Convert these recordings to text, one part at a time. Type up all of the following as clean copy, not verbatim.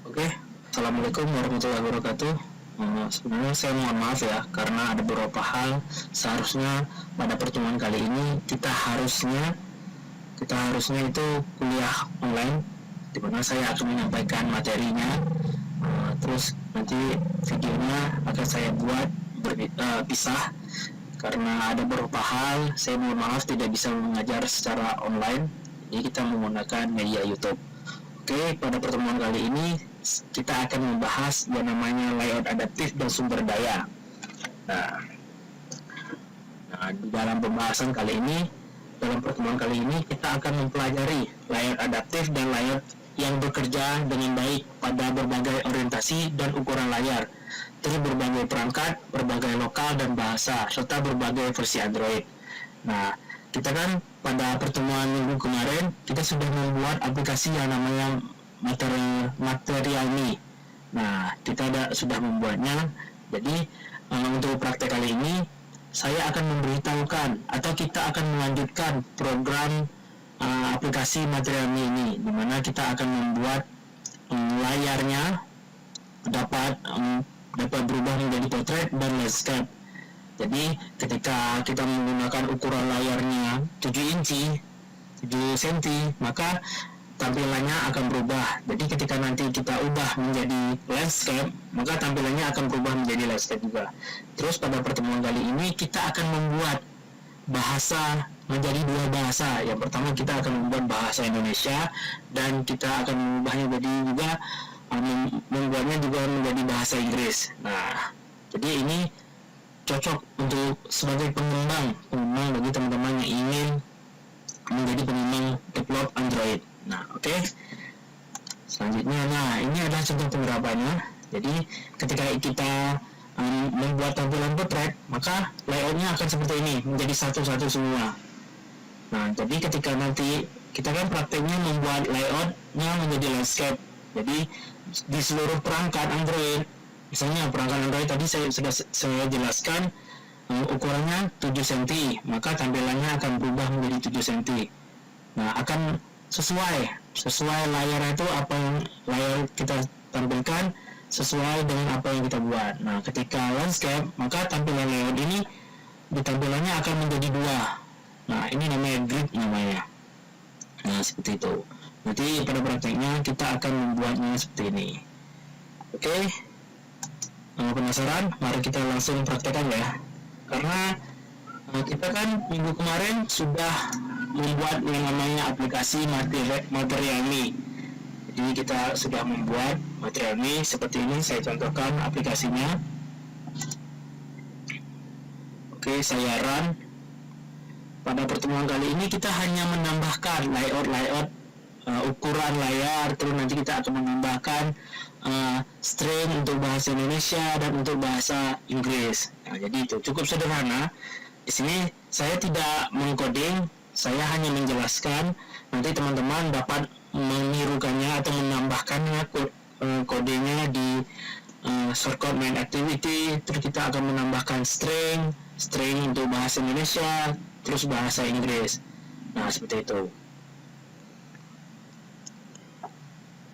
Oke, Assalamualaikum warahmatullahi wabarakatuh. Sebenarnya saya mohon maaf ya, karena ada beberapa hal seharusnya pada pertemuan kali ini kita harusnya itu kuliah online, di mana saya akan menyampaikan materinya. Terus nanti videonya akan saya buat pisah, karena ada beberapa hal saya mohon maaf tidak bisa mengajar secara online, jadi kita menggunakan media YouTube. Oke, pada pertemuan kali ini kita akan membahas yang namanya layout adaptif dan sumber daya. Nah, di dalam pembahasan kali ini, dalam pertemuan kali ini kita akan mempelajari layout adaptif dan layout yang bekerja dengan baik pada berbagai orientasi dan ukuran layar, terus berbagai perangkat, berbagai lokal dan bahasa, serta berbagai versi Android. Nah, kita kan pada pertemuan minggu kemarin kita sudah membuat aplikasi yang namanya Materialme. Nah, kita sudah membuatnya. Jadi untuk praktek kali ini saya akan memberitahukan atau kita akan melanjutkan program aplikasi Materialme ini, di mana kita akan membuat layarnya dapat berubah menjadi portrait dan landscape. Jadi ketika kita menggunakan ukuran layarnya 7 inci 7 cm, maka tampilannya akan berubah. Jadi ketika nanti kita ubah menjadi landscape, maka tampilannya akan berubah menjadi landscape juga. Terus pada pertemuan kali ini kita akan membuat bahasa menjadi dua bahasa. Yang pertama kita akan membuat bahasa Indonesia, dan kita akan mengubahnya jadi juga membuatnya juga menjadi bahasa Inggris. Nah, jadi ini cocok untuk sebagai pengembang bagi teman-teman yang ingin menjadi pengembang develop Android. Nah, oke. Selanjutnya, ini adalah contoh penerapannya. Jadi ketika kita membuat tampilan portrait, maka layoutnya akan seperti ini, menjadi satu-satu semua. Nah, jadi ketika nanti kita kan prakteknya membuat layoutnya menjadi landscape. Jadi di seluruh perangkat Android, misalnya perangkat Android tadi saya jelaskan ukurannya 7 cm, maka tampilannya akan berubah menjadi 7 cm. Nah, akan sesuai layar itu, apa yang layar kita tampilkan sesuai dengan apa yang kita buat. Nah, ketika landscape, maka tampilan layout ini di tampilannya akan menjadi dua. Nah, ini namanya grid namanya. Nah, seperti itu. Nanti pada prakteknya kita akan membuatnya seperti ini. Oke. Penasaran? Mari kita langsung praktekkan ya. Karena kita kan minggu kemarin sudah membuat yang namanya aplikasi Materialme. Jadi kita sudah membuat Materialme seperti ini. Saya contohkan aplikasinya. Oke, saya run. Pada pertemuan kali ini kita hanya menambahkan layout ukuran layar, terus nanti kita akan menambahkan string untuk bahasa Indonesia dan untuk bahasa Inggris. Nah, jadi itu cukup sederhana. Di sini saya tidak mengcoding, saya hanya menjelaskan. Nanti teman-teman dapat menirukannya atau menambahkannya kodenya di shortcode main activity. Terus kita akan menambahkan string untuk bahasa Indonesia, terus bahasa Inggris. Nah, seperti itu.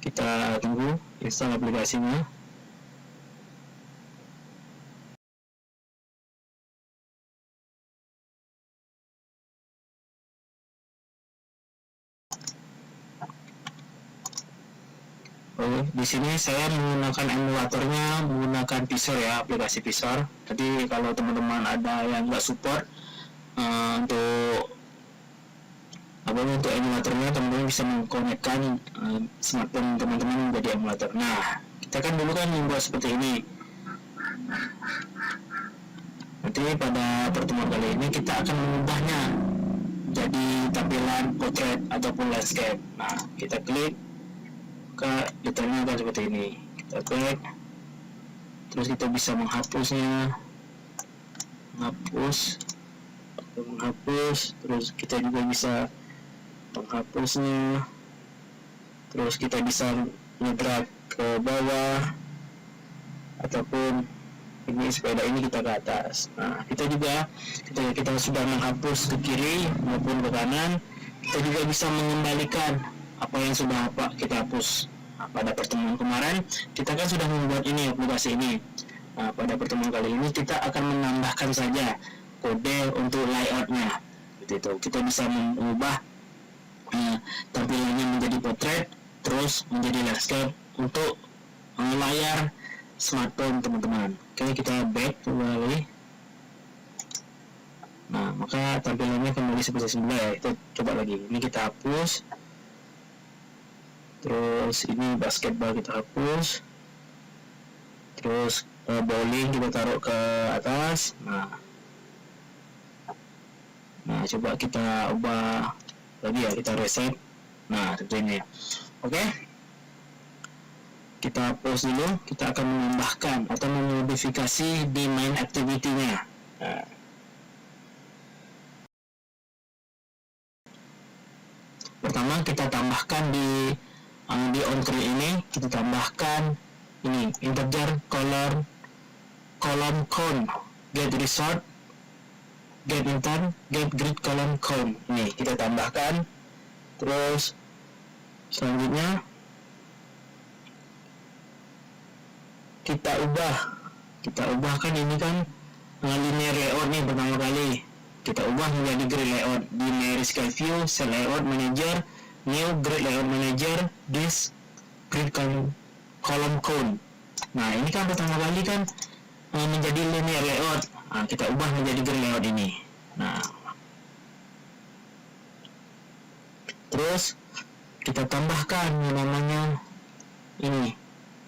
Kita tunggu install aplikasinya. Di sini saya menggunakan emulatornya, menggunakan Pisor ya, aplikasi Pisor. Jadi kalau teman-teman ada yang nggak support untuk emulatornya, teman-teman bisa mengkonekkan smartphone teman-teman menjadi emulator. Nah, kita kan dulu kan membuat seperti ini. Nanti pada pertemuan kali ini kita akan mengubahnya jadi tampilan portrait ataupun landscape. Nah, kita klik, maka detailnya akan seperti ini. Kita klik, terus kita bisa menghapusnya, menghapus, terus kita juga bisa menghapusnya, terus kita bisa ngedrag ke bawah, ataupun ini sepeda ini kita ke atas. Nah, kita juga ketika kita sudah menghapus ke kiri maupun ke kanan, kita juga bisa mengembalikan apa yang sudah kita hapus. Nah, pada pertemuan kemarin kita kan sudah membuat ini aplikasi ini. Nah, pada pertemuan kali ini kita akan menambahkan saja kode untuk layoutnya. Itu kita bisa mengubah tampilannya menjadi portrait, terus menjadi landscape untuk layar smartphone teman-teman. Oke, kita back kembali. Nah, maka tampilannya kembali seperti semula ya. Itu coba lagi. Ini kita hapus. Terus ini basketball kita hapus. Terus bowling kita taruh ke atas. Nah, coba kita ubah lagi ya, kita reset. Nah, seperti ini ya. Oke. Kita pause dulu, kita akan menambahkan atau memodifikasi di main activity-nya. Nah. Pertama kita tambahkan di on screen ini, kita tambahkan ini integer column count, get result, get intern, get grid column count. Ini kita tambahkan. Terus selanjutnya kita ubahkan ini kan linear layout nih pertama kali. Kita ubah menjadi grid layout di Scale View, Cell Layout Manager, New Grid Layout Manager, This Grid Column Count. Nah, ini kan pertama kali kan menjadi linear layout. Nah, kita ubah menjadi grid layout ini. Nah, terus kita tambahkan yang namanya ini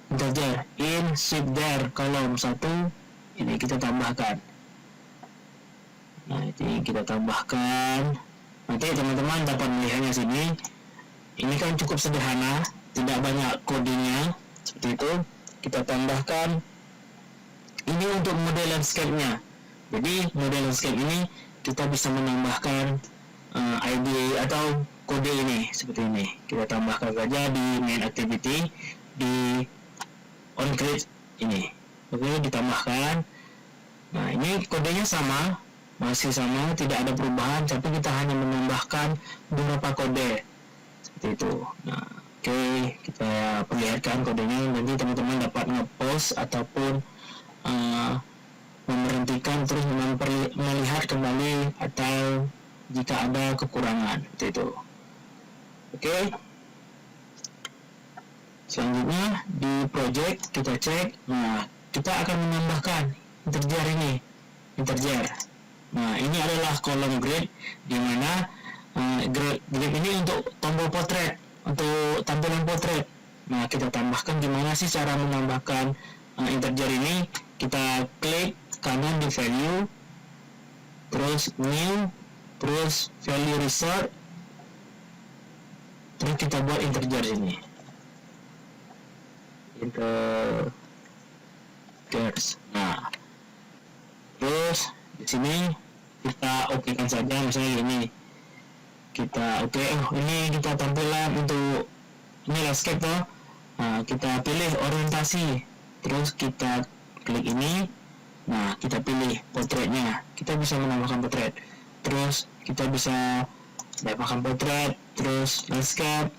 integer in shift there kolom 1. Ini kita tambahkan. Nah, ini kita tambahkan. Nanti teman-teman dapat melihatnya sini. Ini kan cukup sederhana, tidak banyak kodenya. Seperti itu. Kita tambahkan ini untuk model landscape-nya. Jadi model landscape ini kita bisa menambahkan ID atau kode ini seperti ini. Kita tambahkan saja di main activity di on grid ini. Oke, ditambahkan. Nah, ini kodenya sama. Masih sama, tidak ada perubahan, tapi kita hanya menambahkan beberapa kode seperti itu. Nah, oke, kita perlihatkan kodenya. Nanti teman-teman dapat nge-pause ataupun memberhentikan terus melihat kembali atau jika ada kekurangan seperti itu. Oke. Selanjutnya di project kita cek. Nah, kita akan menambahkan integer ini, integer. Nah, ini adalah kolom grid di mana grid ini untuk tombol potret, untuk tampilan potret. Nah, kita tambahkan gimana sih cara menambahkan integer ini? Kita klik kanan di value, terus new, terus value resort, terus kita buat integer ini. Integers. Nah, terus di sini kita okekan saja, misalnya ini kita ini kita tampilan untuk ini landscape toh. Nah, kita pilih orientasi, terus kita klik ini. Nah, kita pilih portraitnya, kita bisa menambahkan portrait, terus kita bisa menambahkan portrait, terus landscape.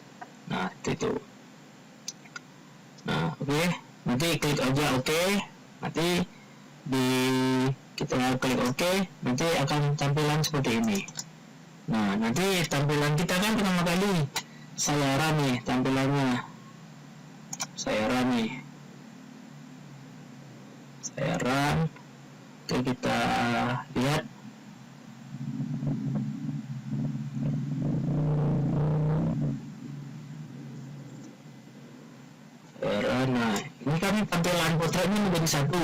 Nah, itu. Nah, nanti klik aja nanti kita klik nanti akan tampilan seperti ini. Nah, nanti tampilan kita kan pertama kali sayaran nih tampilannya, sayaran. Oke, kita lihat. Nah, ini kan tampilan potretnya menjadi satu,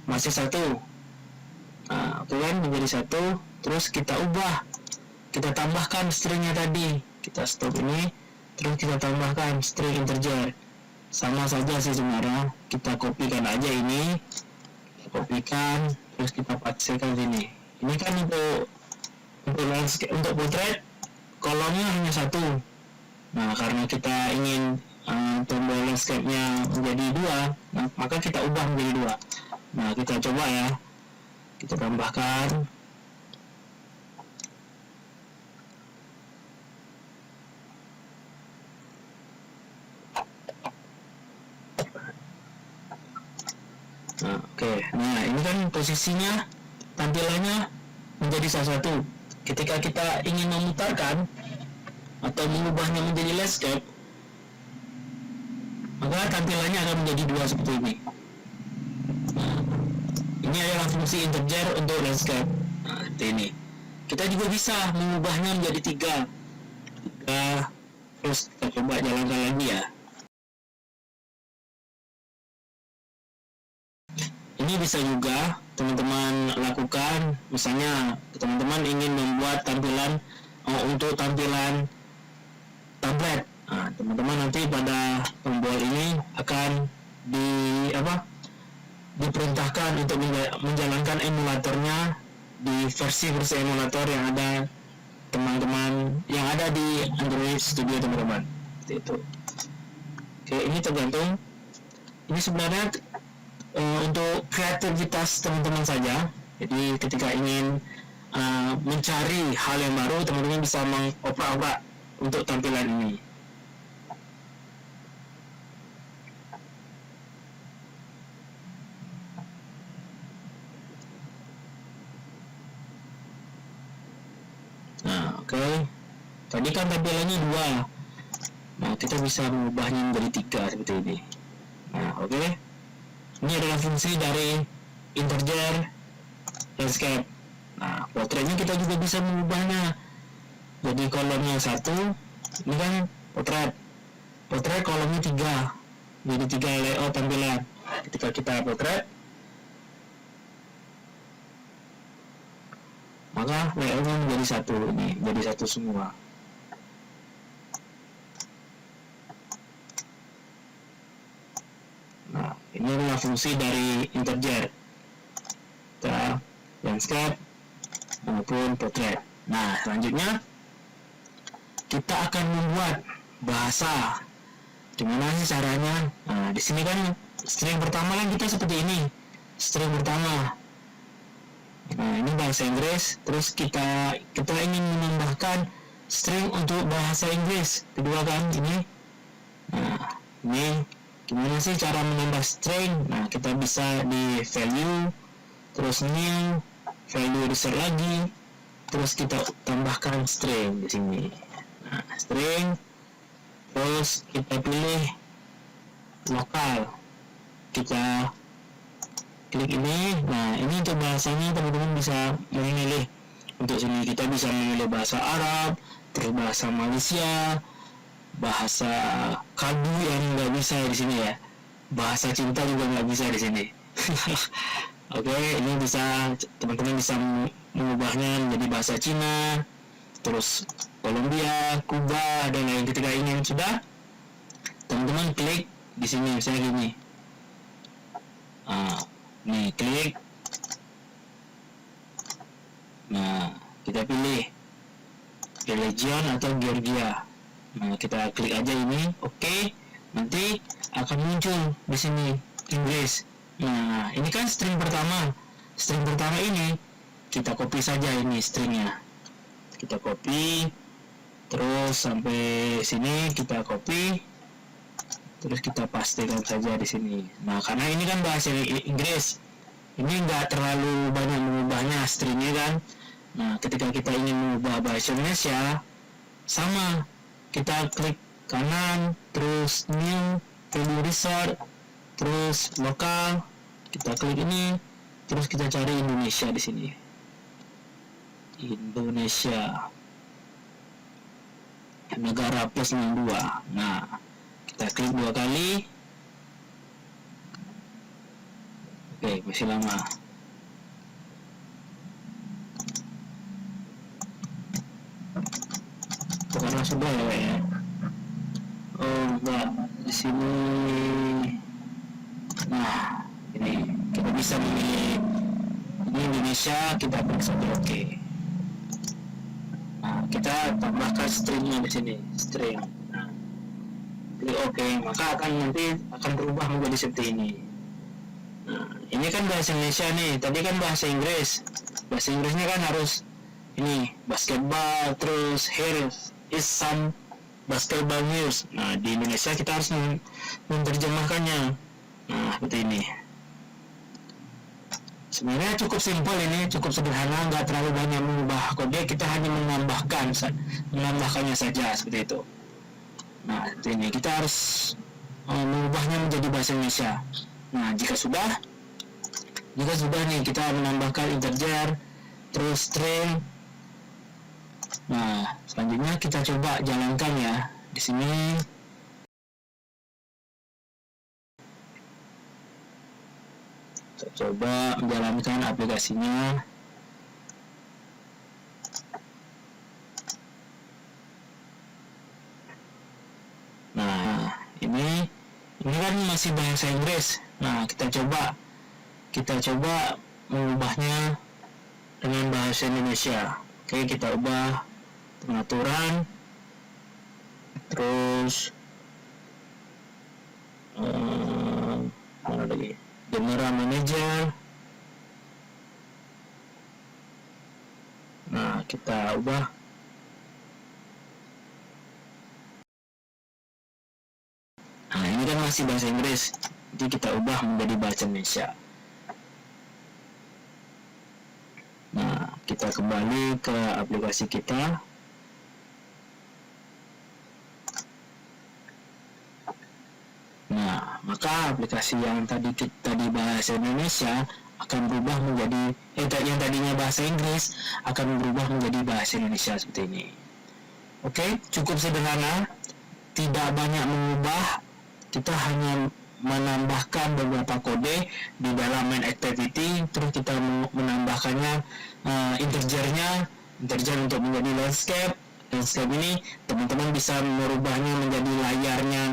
masih satu. Nah, kan menjadi satu, terus kita ubah, kita tambahkan stringnya tadi, kita stop ini, terus kita tambahkan string integer. Sama saja sih sebenarnya, kita kopikan aja ini, kopikan, terus kita pastekan sini. Ini kan untuk potret kolomnya hanya satu. Nah, karena kita ingin tombol landscape-nya menjadi dua, maka kita ubah menjadi dua. Nah, kita coba ya, kita tambahkan. Oke, nah ini kan posisinya tampilannya menjadi satu. Ketika kita ingin memutarkan atau mengubahnya menjadi landscape, maka tampilannya akan menjadi dua seperti ini. Nah, ini adalah fungsi integer untuk landscape. Nah, seperti ini. Kita juga bisa mengubahnya menjadi tiga. Terus kita coba jalankan lagi ya. Ini bisa juga teman-teman lakukan, misalnya teman-teman ingin membuat tampilan untuk tampilan tablet. Nah, teman-teman nanti pada tombol ini akan diperintahkan untuk menjalankan emulatornya di versi-versi emulator yang ada teman-teman yang ada di Android Studio teman-teman. Seperti itu. Oke, ini tergantung. Ini sebenarnya untuk kreativitas teman-teman saja. Jadi ketika ingin mencari hal yang baru, teman-teman bisa mengoprak-oprak untuk tampilan ini. Nah, oke. Tadi kan tampilannya dua. Nah, kita bisa mengubahnya menjadi tiga seperti ini. Nah, oke. Ini adalah fungsi dari integer landscape. Nah, potretnya kita juga bisa mengubahnya. Jadi kolomnya satu, ini kan potret. Potret kolomnya tiga. Jadi tiga layout tampilan. Ketika kita potret, maka layoutnya menjadi satu. Ini menjadi satu semua. Nah, ini adalah fungsi dari integer, landscape maupun portrait. Nah, selanjutnya kita akan membuat bahasa. Gimana sih caranya? Nah, di sini kan string pertama kan kita seperti ini. String pertama. Nah, ini bahasa Inggris. Terus kita ingin menambahkan string untuk bahasa Inggris. Kedua kan ini. Nah, ini gimana sih cara menambah string? Nah, kita bisa di value, terus new, value reset lagi, terus kita tambahkan string di sini. Nah, string, terus kita pilih lokal, kita klik ini. Nah, ini untuk bahasanya teman-teman bisa memilih. Untuk sini kita bisa memilih bahasa Arab, terus bahasa Malaysia, bahasa kalbu yang nggak bisa di sini ya, bahasa cinta juga nggak bisa di sini. Oke, ini bisa teman-teman bisa mengubahnya menjadi bahasa Cina, terus Kolombia, Kuba dan lain. Ketika ingin sudah, teman-teman klik di sini misalnya gini. Nih klik. Nah, kita pilih region atau Georgia. Nah, kita klik aja ini, oke. Nanti akan muncul di sini Inggris. Nah, ini kan string pertama. String pertama ini kita copy saja ini stringnya. Kita copy, terus sampai sini kita copy, terus kita pastikan saja di sini. Nah, karena ini kan bahasa Inggris, ini nggak terlalu banyak mengubahnya stringnya kan. Nah, ketika kita ingin mengubah bahasa Indonesia, sama. Kita klik kanan, terus new, value reset, terus lokal, kita klik ini, terus kita cari Indonesia di sini. Indonesia, negara plus 62. Nah, kita klik 2 kali. Oke, masih lama. Karena sudah ya. Oh enggak, di sini. Nah, ini kita bisa memilih ini Indonesia, kita klik satu oke. Nah, kita tambahkan stringnya di sini, string. Nah, klik oke, maka nanti akan berubah menjadi seperti ini. Nah, ini kan bahasa Indonesia nih, tadi kan bahasa Inggris. Bahasa Inggrisnya kan harus ini basketball, terus here is some basketball news. Nah, di Indonesia kita harus menerjemahkannya. Nah, seperti ini. Sebenarnya cukup simpel ini, cukup sederhana, nggak terlalu banyak mengubah kode, kita hanya menambahkannya saja seperti itu. Nah, ini kita harus mengubahnya menjadi bahasa Indonesia. Nah, jika sudah nih kita menambahkan integer, terus string. Nah, selanjutnya kita coba jalankan ya. Di sini kita coba menjalankan aplikasinya. Nah, ini kan masih bahasa Inggris. Nah, kita coba mengubahnya dengan bahasa Indonesia. Oke, kita ubah pengaturan, terus mana lagi? General Manager. Nah, kita ubah. Nah, ini kan masih bahasa Inggris, jadi kita ubah menjadi bahasa Indonesia. Nah, kita kembali ke aplikasi kita. Nah, maka aplikasi yang tadi bahasa Indonesia akan berubah menjadi yang tadinya bahasa Inggris akan berubah menjadi bahasa Indonesia seperti ini. Oke, cukup sederhana, tidak banyak mengubah, kita hanya menambahkan beberapa kode di dalam main activity, terus kita menambahkannya integer untuk menjadi landscape ini teman-teman bisa merubahnya menjadi layarnya,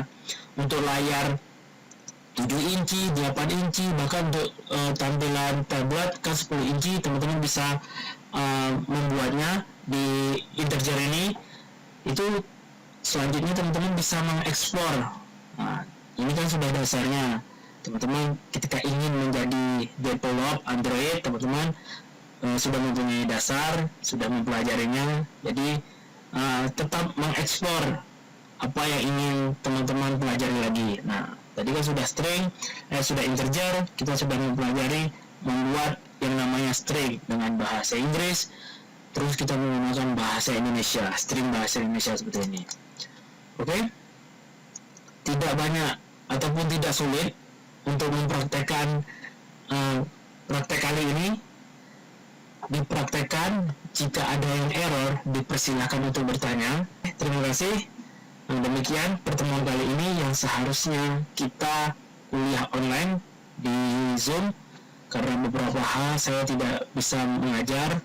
untuk layar 7 inci, 8 inci, bahkan untuk tampilan tablet kan 10 inci, teman-teman bisa membuatnya di integer ini. Itu selanjutnya teman-teman bisa mengekspor. Nah, ini kan sudah dasarnya. Teman-teman ketika ingin menjadi develop Android, teman-teman sudah mempunyai dasar, sudah mempelajarinya. Jadi tetap mengekspor apa yang ingin teman-teman pelajari lagi. Nah, tadi kan sudah string, sudah integer, kita sudah mempelajari membuat yang namanya string dengan bahasa Inggris, terus kita menggunakan bahasa Indonesia, string bahasa Indonesia seperti ini. Oke? Tidak banyak ataupun tidak sulit untuk mempraktekkan praktek kali ini. Dipraktekkan, jika ada yang error dipersilahkan untuk bertanya. Terima kasih. Demikian pertemuan kali ini yang seharusnya kita kuliah online di Zoom, karena beberapa hal saya tidak bisa mengajar.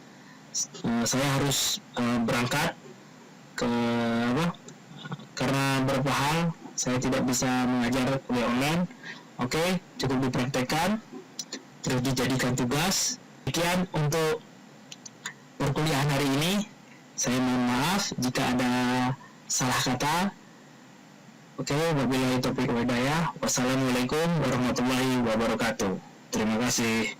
Saya harus berangkat karena beberapa hal saya tidak bisa mengajar kuliah online. Oke, cukup dipraktekkan, terus dijadikan tugas. Demikian untuk perkuliahan hari ini. Saya mohon maaf jika ada salah kata. Oke, wabillahi taufiq wal hidayah. Wassalamualaikum warahmatullahi wabarakatuh. Terima kasih.